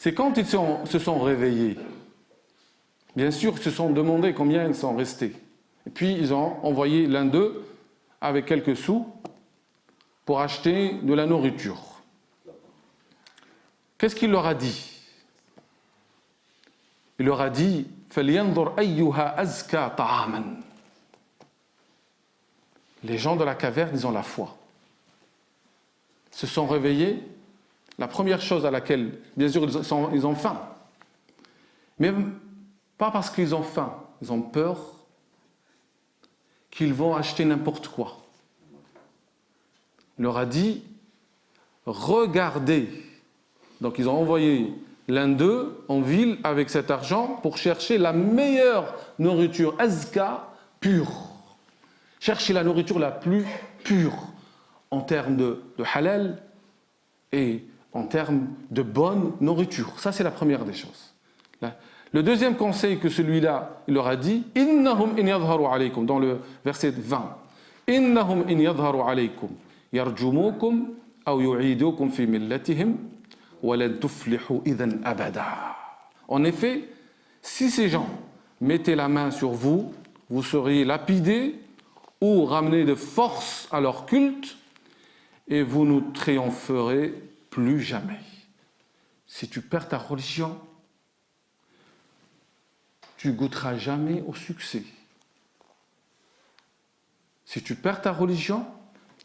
c'est quand ils se sont réveillés. Bien sûr, ils se sont demandé combien ils sont restés. Et puis, ils ont envoyé l'un d'eux avec quelques sous pour acheter de la nourriture. Qu'est-ce qu'il leur a dit? Il leur a dit فَلْيَنْظُرْ أَيُّهَا أَزْكَى طَعَامًا. Les gens de la caverne, ils ont la foi. Ils se sont réveillés. La première chose à laquelle, bien sûr, ils ont faim. Mais pas parce qu'ils ont faim, ils ont peur qu'ils vont acheter n'importe quoi. Il leur a dit, regardez. Donc ils ont envoyé l'un d'eux en ville avec cet argent pour chercher la meilleure nourriture, azka, pure. Chercher la nourriture la plus pure en termes de halal et en termes de bonne nourriture. Ça, c'est la première des choses. Le deuxième conseil que celui-là, il leur a dit, innahum in yadharu alaykum, dans le verset 20, innahum in yadharu alaykum yarjumukum aw yu'idukum fi millatihim wa lan tuflihu idhan abada. En effet, si ces gens mettaient la main sur vous, vous seriez lapidés ou ramenés de force à leur culte et vous ne triompherez plus jamais. Si tu perds ta religion, tu goûteras jamais au succès. Si tu perds ta religion,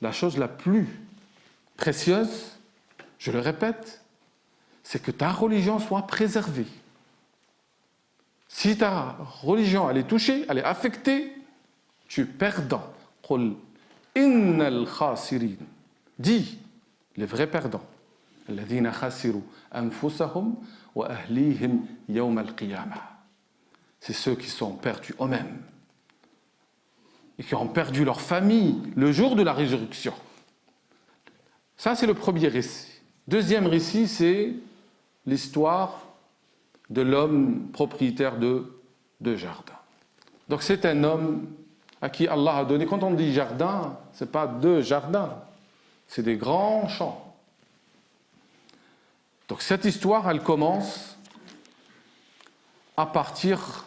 la chose la plus précieuse, je le répète, c'est que ta religion soit préservée. Si ta religion elle est touchée, elle est affectée, tu es perdant. Qul innal khasirin. Dis, les vrais perdants. Alladhina khasiru anfusahum wa ahlihim yawm al-qiyamah. C'est ceux qui sont perdus eux-mêmes et qui ont perdu leur famille le jour de la résurrection. Ça, c'est le premier récit. Deuxième récit, c'est l'histoire de l'homme propriétaire de jardins. Donc, c'est un homme à qui Allah a donné, quand on dit jardin, ce n'est pas deux jardins, c'est des grands champs. Donc, cette histoire, elle commence à partir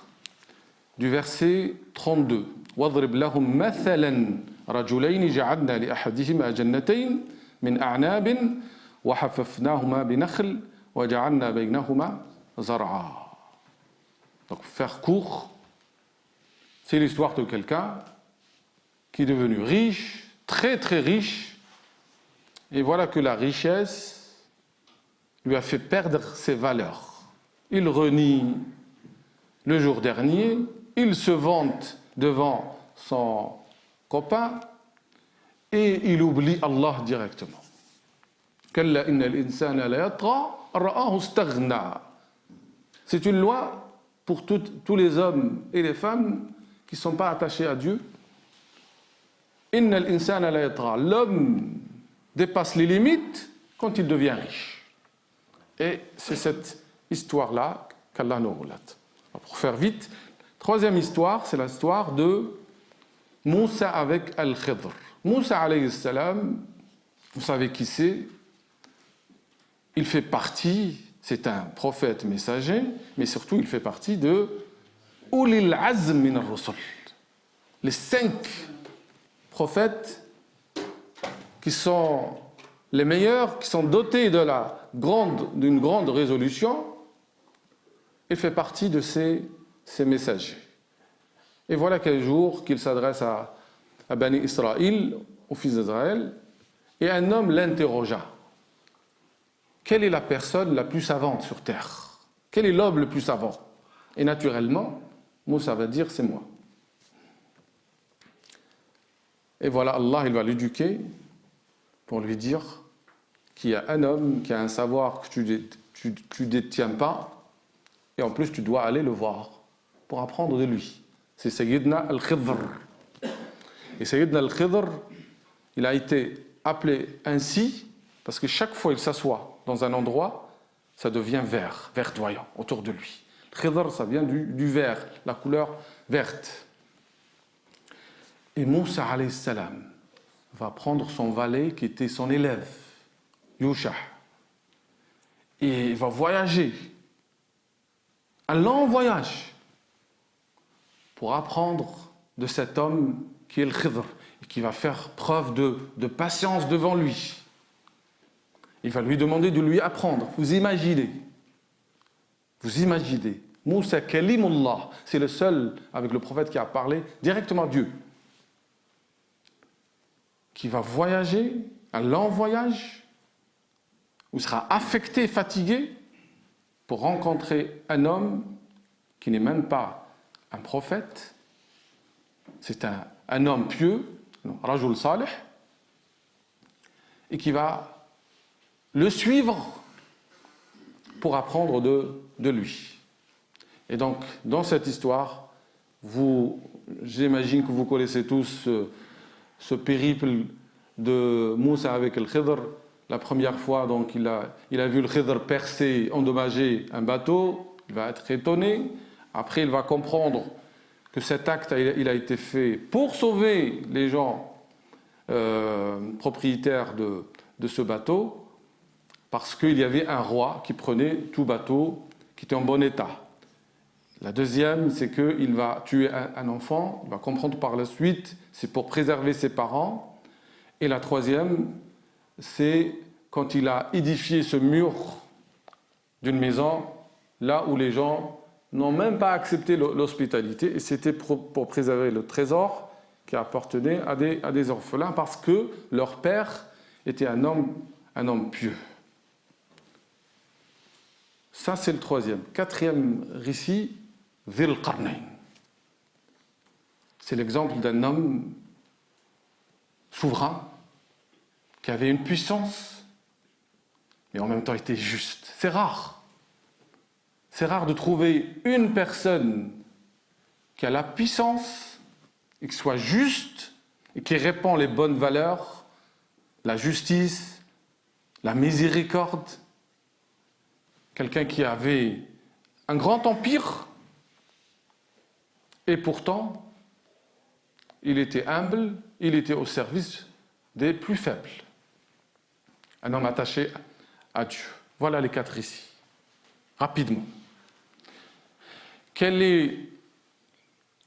du verset 32. وَاضْرِبْ لَهُمْ مَثَلًا رَجُلَيْنِ جَعَلْنَا لِأَحَدِهِمَا جَنَّتَيْنِ مِنْ أَعْنَابٍ وَحَفَفْنَاهُمَا بِنَخْلٍ وَجَعَلْنَا بَيْنَهُمَا زَرْعًا. Donc, faire court, c'est l'histoire de quelqu'un qui est devenu riche, très très riche, et voilà que la richesse lui a fait perdre ses valeurs. Il renie le jour dernier, il se vante devant son copain et il oublie Allah directement. Kalla innal insana la yatra ra'ahu istaghna. C'est une loi pour tous les hommes et les femmes qui ne sont pas attachés à Dieu. Innal insana la yatra. L'homme dépasse les limites quand il devient riche. Et c'est cette histoire-là qu'Allah nous relate. Pour faire vite, troisième histoire, c'est l'histoire de Moussa avec Al-Khidr. Moussa alayhi salam, vous savez qui c'est? Il fait partie, c'est un prophète messager, mais surtout il fait partie de Ulil Azm min ar-Rusul. Les 5 prophètes qui sont les meilleurs, qui sont dotés d'une grande résolution. Il fait partie de ces messagers. Et voilà qu'un jour qu'il s'adresse à Bani Israël, aux fils d'Israël, et un homme l'interrogea. Quelle est la personne la plus savante sur terre? Quel est l'homme le plus savant? Et naturellement, Moussa va dire, c'est moi. Et voilà, Allah il va l'éduquer pour lui dire qu'il y a un homme qui a un savoir que tu détiens pas, et en plus tu dois aller le voir pour apprendre de lui. C'est Sayyidna Al-Khidr. Et Sayyidna Al-Khidr, il a été appelé ainsi parce que chaque fois qu'il s'assoit dans un endroit, ça devient vert, verdoyant autour de lui. Khidr, ça vient du vert, la couleur verte. Et Moussa alayhi salam va prendre son valet qui était son élève, Yusha. Et il va voyager, un long voyage, pour apprendre de cet homme qui est le Khidr, et qui va faire preuve de patience devant lui. Il va lui demander de lui apprendre. Vous imaginez, Moussa Kalimullah, c'est le seul avec le prophète qui a parlé directement à Dieu, qui va voyager, un long voyage, où il sera affecté, fatigué, pour rencontrer un homme qui n'est même pas un prophète, c'est un homme pieux, Rajul Salih, et qui va le suivre pour apprendre de lui. Et donc, dans cette histoire, j'imagine que vous connaissez tous ce périple de Moussa avec le Khidr. La première fois, donc, il a vu le Khidr percer, endommager un bateau, il va être étonné. Après, il va comprendre que cet acte il a été fait pour sauver les gens propriétaires de ce bateau, parce qu'il y avait un roi qui prenait tout bateau qui était en bon état. La deuxième, c'est qu'il va tuer un enfant, il va comprendre par la suite, c'est pour préserver ses parents. Et la troisième, c'est quand il a édifié ce mur d'une maison, là où les gens n'ont même pas accepté l'hospitalité, et c'était pour préserver le trésor qui appartenait à des orphelins, parce que leur père était un homme pieux. Ça, c'est le troisième. Quatrième récit, Dhil Qarnayn. C'est l'exemple d'un homme souverain qui avait une puissance, mais en même temps était juste. C'est rare. C'est rare de trouver une personne qui a la puissance et qui soit juste et qui répand les bonnes valeurs, la justice, la miséricorde. Quelqu'un qui avait un grand empire et pourtant il était humble, il était au service des plus faibles. Un homme attaché à Dieu. Voilà les quatre récits. Rapidement. Quel est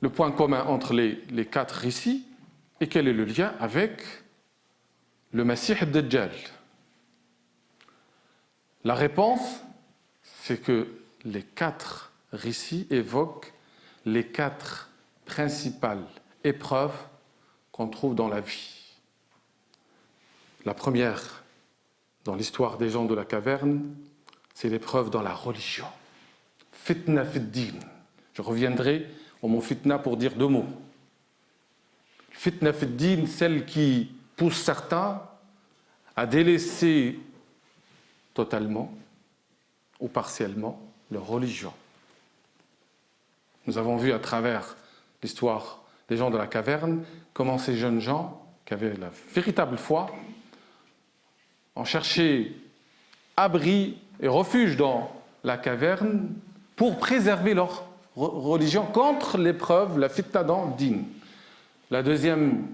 le point commun entre les quatre récits et quel est le lien avec le Messie ad-Dajjal? La réponse, c'est que les quatre récits évoquent les quatre principales épreuves qu'on trouve dans la vie. La première, dans l'histoire des gens de la caverne, c'est l'épreuve dans la religion. Fitna fid din. Je reviendrai au mot fitna pour dire deux mots. Fitna fid din, celle qui pousse certains à délaisser totalement ou partiellement leur religion. Nous avons vu à travers l'histoire des gens de la caverne comment ces jeunes gens qui avaient la véritable foi ont cherché abri et refuge dans la caverne pour préserver leur religion contre l'épreuve, la fitna dans din. La deuxième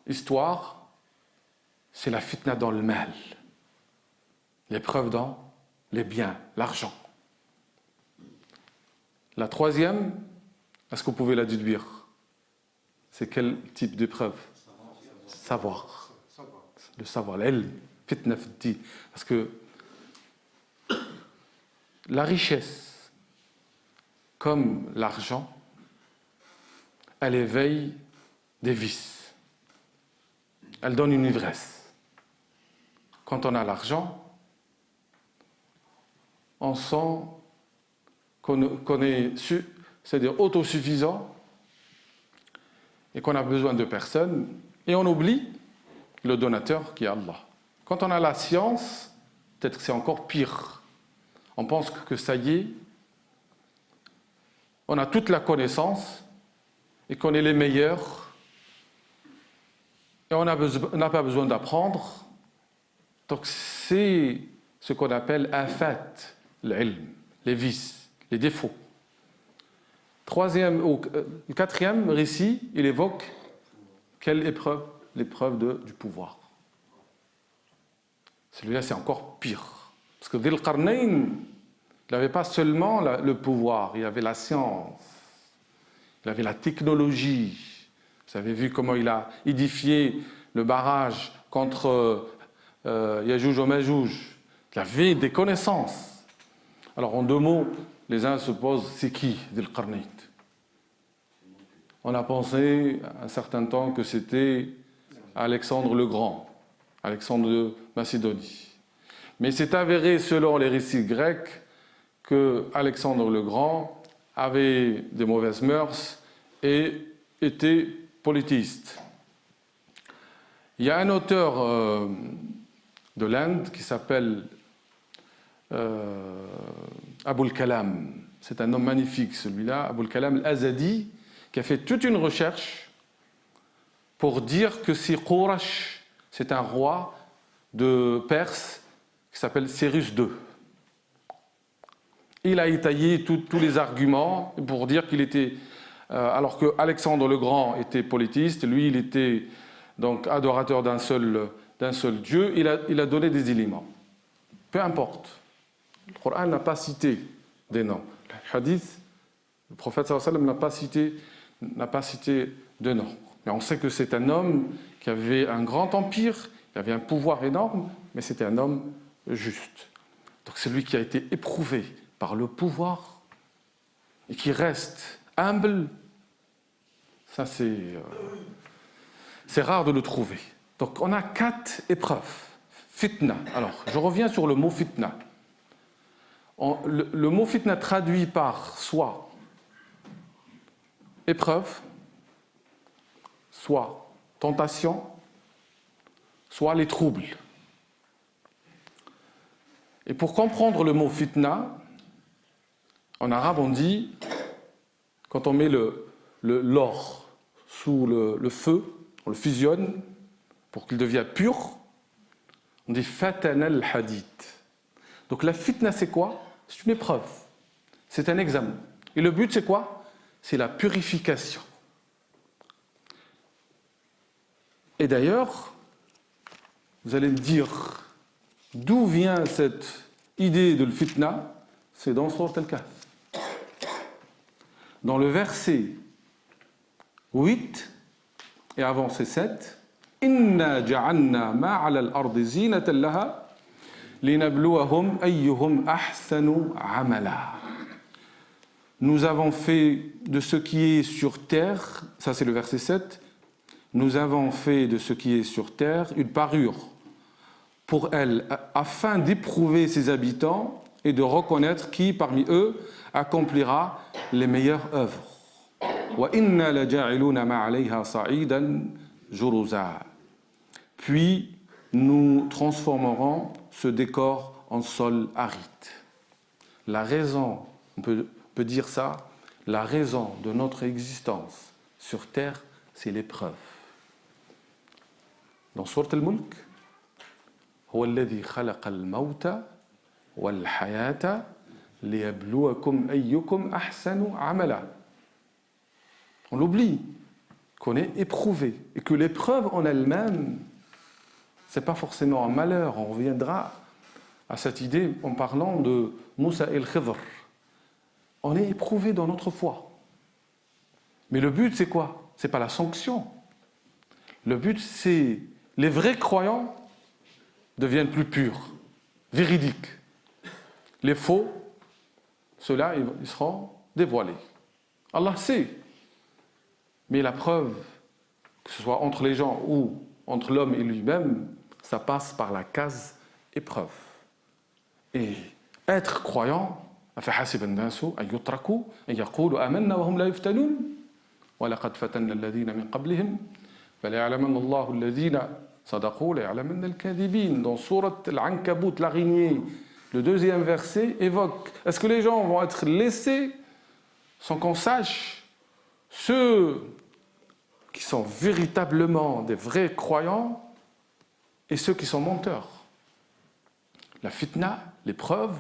histoire, c'est la fitna dans le mal, l'épreuve dans les biens, l'argent. La troisième, est-ce que vous pouvez la déduire? C'est quel type d'épreuve? Savoir. Le savoir, l'ilm, fitna fid-din. Parce que la richesse, comme l'argent, elle éveille des vices. Elle donne une ivresse. Quand on a l'argent, on sent qu'on est c'est-à-dire autosuffisant et qu'on a besoin de personne, et on oublie le donateur qui est Allah. Quand on a la science, peut-être que c'est encore pire. On pense que ça y est, on a toute la connaissance et qu'on est les meilleurs et on n'a pas besoin d'apprendre. Donc c'est ce qu'on appelle afat, l'ilm, les vices, les défauts. Le quatrième récit, il évoque quelle épreuve? L'épreuve du pouvoir. Celui-là, c'est encore pire. Parce que Dhil Qarnayn, il n'avait pas seulement le pouvoir, il y avait la science, il avait la technologie. Vous avez vu comment il a édifié le barrage contre Yajouj ou Majouj. Il avait des connaissances. Alors en deux mots, les uns se posent, c'est qui Dhil Qarnayn? On a pensé un certain temps que c'était Alexandre le Grand, Alexandre de Macédonie. Mais c'est avéré selon les récits grecs que Alexandre le Grand avait des mauvaises mœurs et était polythéiste. Il y a un auteur de l'Inde qui s'appelle Abul Kalam. C'est un homme magnifique celui-là, Abul Kalam al-Azadi, qui a fait toute une recherche pour dire que c'est Qurash, c'est un roi de Perse qui s'appelle Cyrus II. Il a étayé tous les arguments pour dire qu'il était, alors que Alexandre le Grand était polythéiste, lui il était donc adorateur d'un seul Dieu, il a donné des éléments. Peu importe. Le Coran n'a pas cité des noms. Le hadith, le prophète sallallahu alayhi wa sallam n'a pas cité de nom. Mais on sait que c'est un homme qui avait un grand empire, il avait un pouvoir énorme, mais c'était un homme juste. Donc c'est lui qui a été éprouvé par le pouvoir et qui reste humble. Ça, c'est rare de le trouver. Donc on a 4 épreuves. Fitna. Alors, je reviens sur le mot fitna. Le mot fitna traduit par soit épreuve, soit tentation, soit les troubles. Et pour comprendre le mot fitna, en arabe on dit, quand on met l'or sous le feu, on le fusionne pour qu'il devienne pur, on dit fatana al-hadid. Donc la fitna c'est quoi? C'est une épreuve, c'est un examen. Et le but c'est quoi? C'est la purification. Et d'ailleurs, vous allez me dire, d'où vient cette idée de le fitna? C'est dans Sourate Al-Kahf. Dans le verset 8, et avant c'est 7, Inna ja'alna ma'ala al-ardi zinatan laha linabluwahum ayyuhum ahsanu amala. Nous avons fait de ce qui est sur terre, ça c'est le verset 7, nous avons fait de ce qui est sur terre une parure pour elle, afin d'éprouver ses habitants et de reconnaître qui parmi eux accomplira les meilleures œuvres. Puis nous transformerons ce décor en sol aride. La raison, on peut dire ça, la raison de notre existence sur terre, c'est l'épreuve. Dans Sourate Al-Mulk, هو الذي خلق الموت والحياة ليبلوكم أيكم أحسن عملا. On l'oublie, qu'on est éprouvé et que l'épreuve en elle-même, c'est pas forcément un malheur. On reviendra à cette idée en parlant de Moussa et Khidr. On est éprouvé dans notre foi. Mais le but, c'est quoi? C'est pas la sanction. Le but, c'est les vrais croyants deviennent plus purs, véridiques. Les faux, ceux-là, ils seront dévoilés. Allah sait. Mais la preuve, que ce soit entre les gens ou entre l'homme et lui-même, ça passe par la case épreuve. Et être croyant, أفحسب الناس أن يتركوا أن يقولوا آمنا وهم لا يفتنون ولقد فتنا الذين من قبلهم فليعلمن الله الذين صدقوا وليعلمن الكاذبين. Dans sourate Al-Ankabut, l'araignée, le 2e verset évoque, est-ce que les gens vont être laissés sans qu'on sache ceux qui sont véritablement des vrais croyants et ceux qui sont menteurs? La fitna, l'épreuve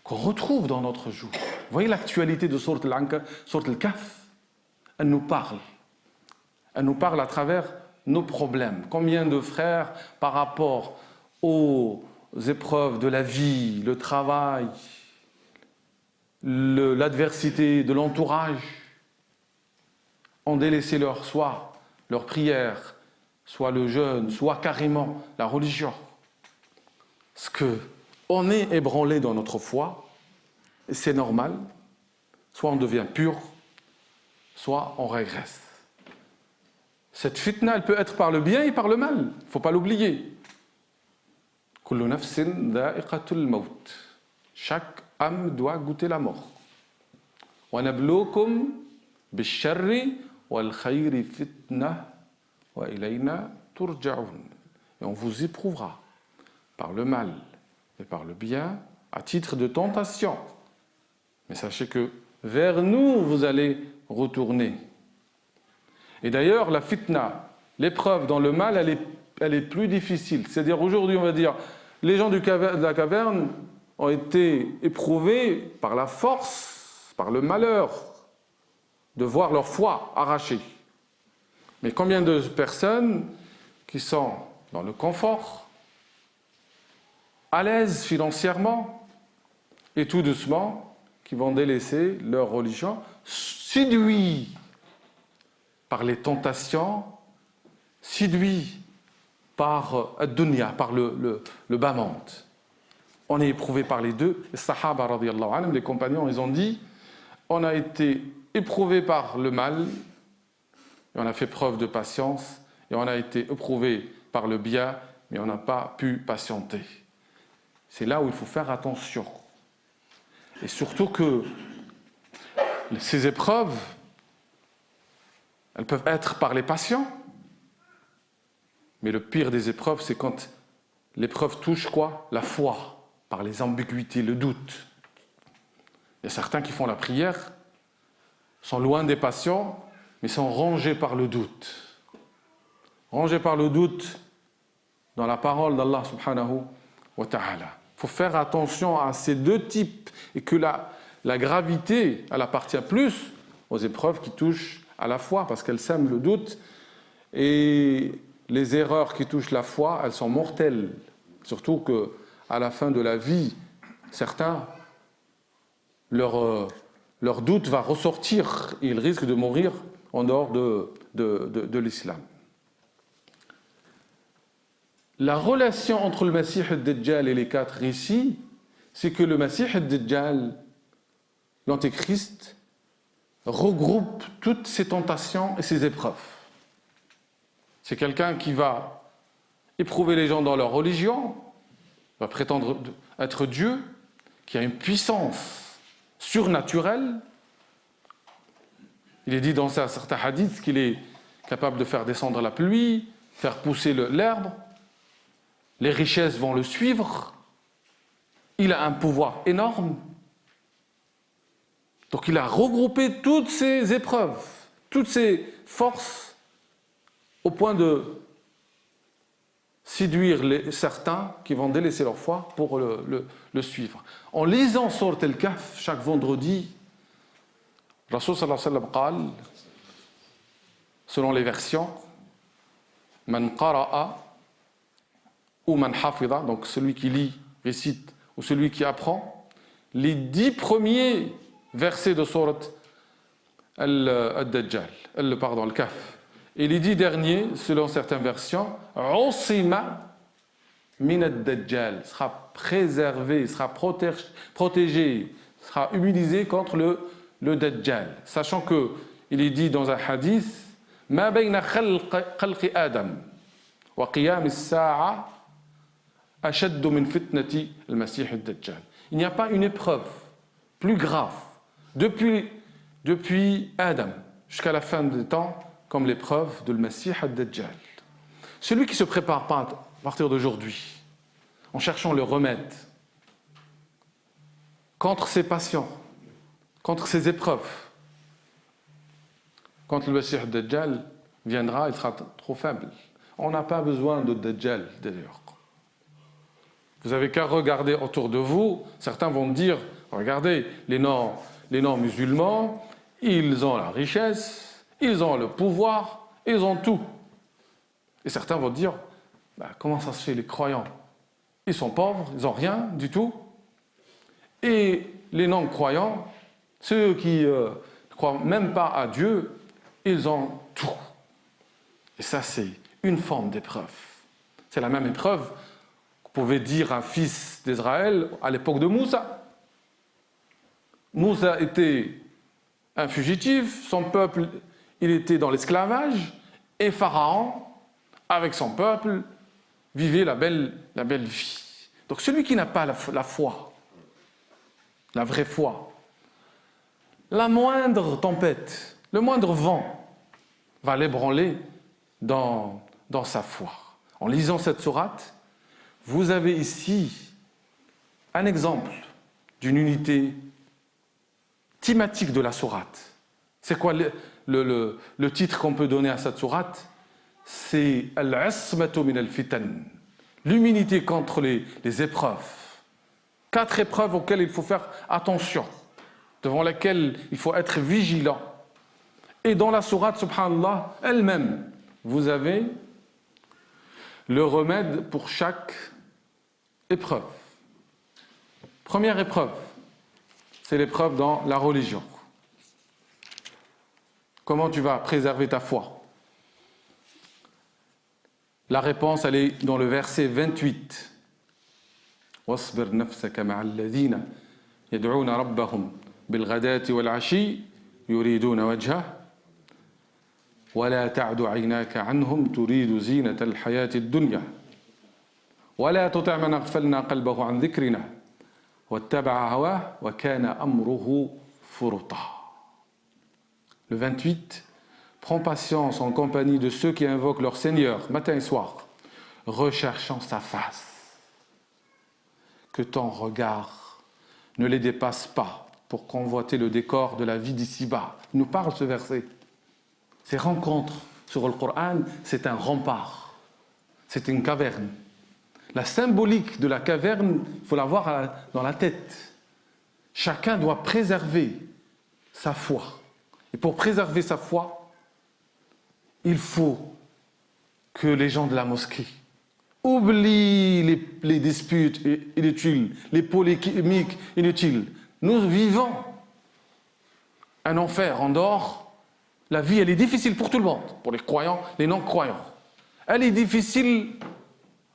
qu'on retrouve dans notre jour. Vous voyez l'actualité de Sourate Al-Kahf, elle nous parle. Elle nous parle à travers nos problèmes. Combien de frères par rapport aux épreuves de la vie, le travail, l'adversité de l'entourage, ont délaissé soit leur prière, soit le jeûne, soit carrément la religion. Parce qu'on est ébranlé dans notre foi, et c'est normal, soit on devient pur, soit on régresse. Cette fitna, elle peut être par le bien et par le mal, il ne faut pas l'oublier. Kullu nafsin dha'iqatul maut. Chaque âme doit goûter la mort. Wa nabluukum bish-sharri wal khayri fitna wa ilayna turja'un. Et on vous éprouvera par le mal et par le bien à titre de tentation. Mais sachez que vers nous vous allez retourner. Et d'ailleurs, la fitna, l'épreuve dans le mal, elle est plus difficile. C'est-à-dire aujourd'hui, on va dire, les gens de la caverne ont été éprouvés par la force, par le malheur de voir leur foi arrachée. Mais combien de personnes qui sont dans le confort, à l'aise financièrement, et tout doucement, qui vont délaisser leur religion, séduits par les tentations, séduits par ad-dunya, par le bas monde. On est éprouvé par les deux. Les Sahaba, radiyallahu anhum, les compagnons, ils ont dit, on a été éprouvé par le mal, et on a fait preuve de patience, et on a été éprouvé par le bien, mais on n'a pas pu patienter. C'est là où il faut faire attention. Et surtout que ces épreuves, elles peuvent être par les patients, mais le pire des épreuves, c'est quand l'épreuve touche quoi? La foi, par les ambiguïtés, le doute. Il y a certains qui font la prière, sont loin des patients, mais sont rongés par le doute. Rongés par le doute dans la parole d'Allah subhanahu wa ta'ala. Il faut faire attention à ces deux types et que la gravité, elle appartient plus aux épreuves qui touchent à la foi parce qu'elles sèment le doute et les erreurs qui touchent la foi, elles sont mortelles. Surtout qu'à la fin de la vie, certains, leur doute va ressortir et ils risquent de mourir en dehors de l'islam. La relation entre le Masih ad-Dajjal et les quatre récits, c'est que le Masih ad-Dajjal, l'Antéchrist, regroupe toutes ces tentations et ces épreuves. C'est quelqu'un qui va éprouver les gens dans leur religion, va prétendre être Dieu, qui a une puissance surnaturelle. Il est dit dans certains hadiths qu'il est capable de faire descendre la pluie, faire pousser l'herbe, les richesses vont le suivre, il a un pouvoir énorme. Donc il a regroupé toutes ces épreuves, toutes ces forces au point de séduire certains qui vont délaisser leur foi pour le suivre. En lisant Sourate Al-Kahf chaque vendredi, Rasul sallallahu alayhi wa sallam qal, selon les versions, man qara'a ou man hafidha, donc celui qui lit, récite, ou celui qui apprend, les 10 premiers versets de Sourate Al-Dajjal, Al-Kahf. Et les 10 derniers, selon certaines versions, Usima min ad-Dajjal, sera préservé, sera protégé, sera immunisé contre le Dajjal. Sachant qu'il est dit dans un hadith, Ma bayna khalqi Adam wa qiyam as-sa'a ashaddu min fitnati al-Masih ad-Dajjal. Il n'y a pas une épreuve plus grave depuis Adam jusqu'à la fin des temps comme l'épreuve de Masih ad-Dajjal. Celui qui se prépare pas à partir d'aujourd'hui en cherchant le remède contre ses passions, contre ses épreuves, quand le Masih ad-Dajjal viendra, il sera trop faible. On n'a pas besoin de Dajjal d'ailleurs. Vous n'avez qu'à regarder autour de vous. Certains vont dire, regardez, les non-musulmans, ils ont la richesse, ils ont le pouvoir, ils ont tout. Et certains vont dire, comment ça se fait, les croyants, ils sont pauvres, ils n'ont rien du tout. Et les non-croyants, ceux qui ne croient même pas à Dieu, ils ont tout. Et ça, c'est une forme d'épreuve. C'est la même épreuve que pouvait dire un fils d'Israël à l'époque de Moussa. Moussa était un fugitif, son peuple, il était dans l'esclavage, et Pharaon, avec son peuple, vivait la belle vie. Donc celui qui n'a pas la foi, la vraie foi, la moindre tempête, le moindre vent va l'ébranler dans sa foi. En lisant cette sourate, vous avez ici un exemple d'une unité thématique de la sourate. C'est quoi le titre qu'on peut donner à cette sourate? C'est Al-Asmatu min al-Fitan, l'immunité contre les épreuves. 4 épreuves auxquelles il faut faire attention, devant lesquelles il faut être vigilant. Et dans la sourate, subhanallah, elle-même, vous avez le remède pour chaque épreuve. Première épreuve, c'est l'épreuve dans la religion. Comment tu vas préserver ta foi? La réponse, elle est dans le verset 28. واصبر نفسك مع الذين يدعون ربهم بالغداة والعشي يريدون وجهه ولا تعد عيناك عنهم تريد زينة الحياة الدنيا ولا تطع من أغفلنا قلبه عن ذكرنا واتبع هواه وكان أمره فرطا. Le 28, prends patience en compagnie de ceux qui invoquent leur Seigneur matin et soir, recherchant sa face. Que ton regard ne les dépasse pas pour convoiter le décor de la vie d'ici-bas. Il nous parle ce verset. Ces rencontres sur le Coran, c'est un rempart, c'est une caverne. La symbolique de la caverne, il faut l'avoir dans la tête. Chacun doit préserver sa foi. Et pour préserver sa foi, il faut que les gens de la mosquée oublient les disputes inutiles, les polémiques inutiles. Nous vivons un enfer en dehors. La vie, elle est difficile pour tout le monde, pour les croyants, les non-croyants. Elle est difficile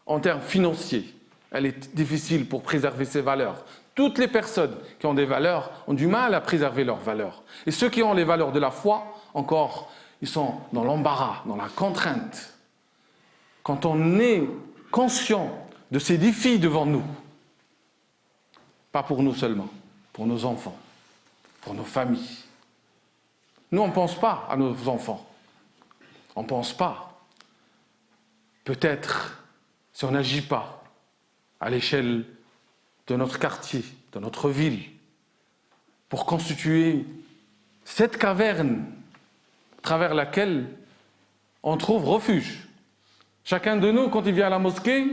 en termes financiers. Elle est difficile pour préserver ses valeurs. Toutes les personnes qui ont des valeurs ont du mal à préserver leurs valeurs. Et ceux qui ont les valeurs de la foi, encore, ils sont dans l'embarras, dans la contrainte. Quand on est conscient de ces défis devant nous, pas pour nous seulement, pour nos enfants, pour nos familles. Nous, on ne pense pas à nos enfants. On ne pense pas. Peut-être, si on n'agit pas à l'échelle de notre quartier, de notre ville, pour constituer cette caverne à travers laquelle on trouve refuge. Chacun de nous, quand il vient à la mosquée,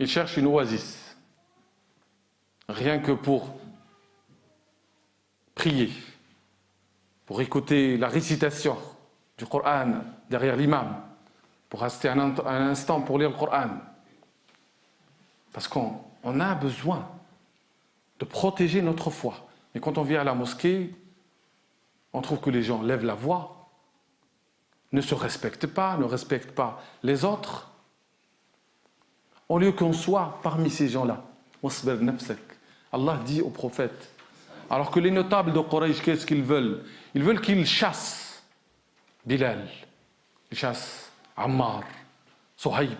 il cherche une oasis. Rien que pour prier, pour écouter la récitation du Coran derrière l'imam, pour rester un instant pour lire le Coran. Parce qu'on a besoin de protéger notre foi. Et quand on vient à la mosquée, on trouve que les gens lèvent la voix, ne se respectent pas, ne respectent pas les autres. Au lieu qu'on soit parmi ces gens-là, Allah dit au prophète, alors que les notables de Quraysh, qu'est-ce qu'ils veulent? Ils veulent qu'ils chassent Bilal, ils chassent Ammar, Suhaib.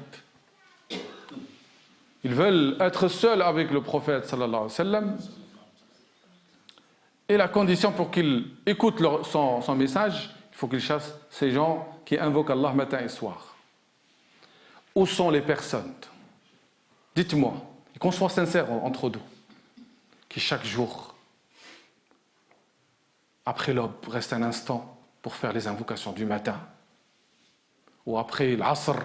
Ils veulent être seuls avec le prophète sallallahu alayhi wa sallam. Et la condition pour qu'ils écoutent son message, il faut qu'ils chassent ces gens qui invoquent Allah matin et soir. Où sont les personnes? Dites-moi, et qu'on soit sincères entre nous, qui chaque jour, après l'aube, restent un instant pour faire les invocations du matin, ou après l'asr,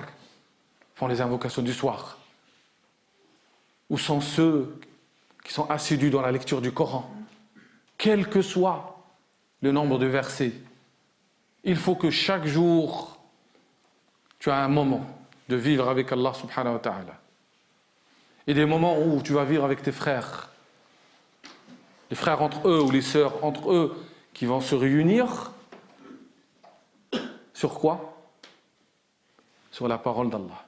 font les invocations du soir. Où sont ceux qui sont assidus dans la lecture du Coran? Quel que soit le nombre de versets, il faut que chaque jour, tu as un moment de vivre avec Allah subhanahu wa ta'ala. et des moments où tu vas vivre avec tes frères, les frères entre eux ou les sœurs entre eux qui vont se réunir. Sur quoi? Sur la parole d'Allah.